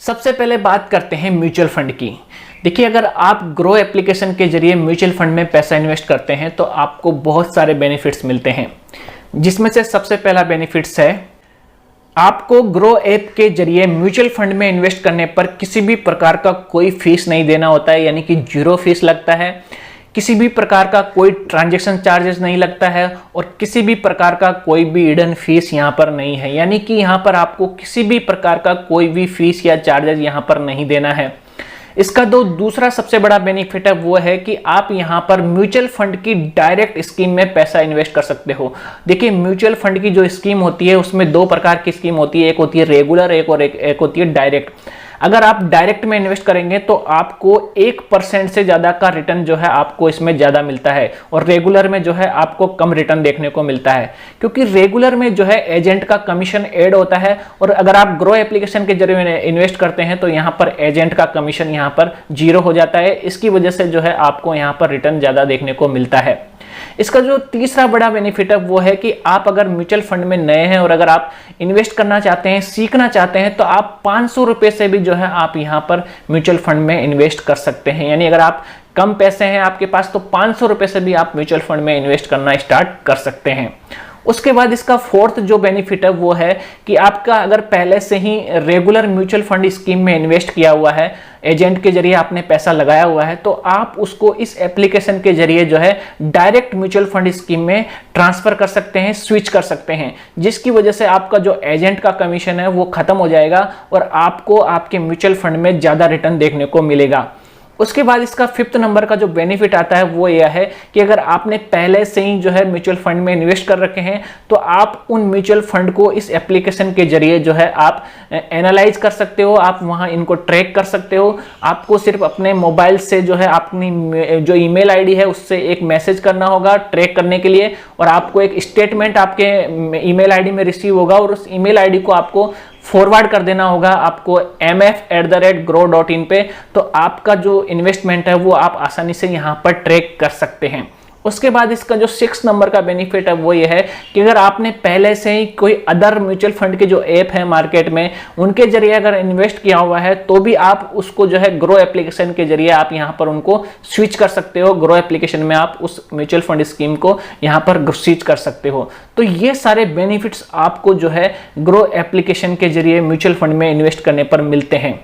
सबसे पहले बात करते हैं म्यूचुअल फंड की। देखिए, अगर आप ग्रो एप्लीकेशन के जरिए म्यूचुअल फंड में पैसा इन्वेस्ट करते हैं तो आपको बहुत सारे बेनिफिट्स मिलते हैं, जिसमें से सबसे पहला बेनिफिट्स है आपको ग्रो ऐप के जरिए म्यूचुअल फंड में इन्वेस्ट करने पर किसी भी प्रकार का कोई फीस नहीं देना होता है, यानी कि 0 फीस लगता है। किसी भी प्रकार का कोई ट्रांजैक्शन चार्जेस नहीं लगता है और किसी भी प्रकार का कोई भी हिडन फीस यहाँ पर नहीं है, यानी कि यहाँ पर आपको किसी भी प्रकार का कोई भी फीस या चार्जेस यहाँ पर नहीं देना है। इसका दूसरा सबसे बड़ा बेनिफिट है वो है कि आप यहाँ पर म्यूचुअल फंड की डायरेक्ट स्कीम में पैसा इन्वेस्ट कर सकते हो। देखिए, म्यूचुअल फंड की जो स्कीम होती है उसमें 2 प्रकार की स्कीम होती है, एक होती है रेगुलर, एक होती है डायरेक्ट। अगर आप डायरेक्ट में इन्वेस्ट करेंगे तो आपको 1% से ज़्यादा का रिटर्न जो है आपको इसमें ज़्यादा मिलता है और रेगुलर में जो है आपको कम रिटर्न देखने को मिलता है, क्योंकि रेगुलर में जो है एजेंट का कमीशन ऐड होता है और अगर आप ग्रो एप्लीकेशन के जरिए इन्वेस्ट करते हैं तो यहाँ पर एजेंट का कमीशन यहाँ पर 0 हो जाता है। इसकी वजह से जो है आपको यहाँ पर रिटर्न ज़्यादा देखने को मिलता है। इसका जो तीसरा बड़ा बेनिफिट है वो है कि आप अगर म्यूचुअल फंड में नए हैं और अगर आप इन्वेस्ट करना चाहते हैं, सीखना चाहते हैं, तो आप 500 रुपए से भी जो है आप यहां पर म्यूचुअल फंड में इन्वेस्ट कर सकते हैं। यानी अगर आप कम पैसे हैं आपके पास तो 500 रुपए से भी आप म्यूचुअल फंड में इन्वेस्ट करना स्टार्ट कर सकते हैं। उसके बाद इसका फोर्थ जो बेनिफिट है वो है कि आपका अगर पहले से ही रेगुलर म्यूचुअल फंड स्कीम में इन्वेस्ट किया हुआ है, एजेंट के जरिए आपने पैसा लगाया हुआ है, तो आप उसको इस एप्लीकेशन के जरिए जो है डायरेक्ट म्यूचुअल फंड स्कीम में ट्रांसफर कर सकते हैं, स्विच कर सकते हैं, जिसकी वजह से आपका जो एजेंट का कमीशन है वो खत्म हो जाएगा और आपको आपके म्यूचुअल फंड में ज्यादा रिटर्न देखने को मिलेगा। उसके बाद इसका 5th नंबर का जो बेनिफिट आता है वो यह है कि अगर आपने पहले से ही जो है म्यूचुअल फंड में इन्वेस्ट कर रखे हैं तो आप उन म्यूचुअल फंड को इस एप्लीकेशन के जरिए जो है आप एनालाइज कर सकते हो, आप वहां इनको ट्रैक कर सकते हो। आपको सिर्फ अपने मोबाइल से जो है अपनी जो ईमेल आईडी है उससे एक मैसेज करना होगा ट्रैक करने के लिए और आपको एक स्टेटमेंट आपके ईमेल आईडी में रिसीव होगा और उस ईमेल आईडी को आपको फॉरवर्ड कर देना होगा आपको mf@grow.in पे। तो आपका जो इन्वेस्टमेंट है वो आप आसानी से यहाँ पर ट्रैक कर सकते हैं। उसके बाद इसका जो 6 नंबर का बेनिफिट है वो ये है कि अगर आपने पहले से ही कोई अदर म्यूचुअल फंड के जो ऐप है मार्केट में उनके जरिए अगर इन्वेस्ट किया हुआ है तो भी आप उसको जो है ग्रो एप्लीकेशन के जरिए आप यहाँ पर उनको स्विच कर सकते हो। ग्रो एप्लीकेशन में आप उस म्यूचुअल फंड स्कीम को यहाँ पर स्विच कर सकते हो। तो ये सारे बेनिफिट्स आपको जो है ग्रो एप्लीकेशन के जरिए म्यूचुअल फंड में इन्वेस्ट करने पर मिलते हैं।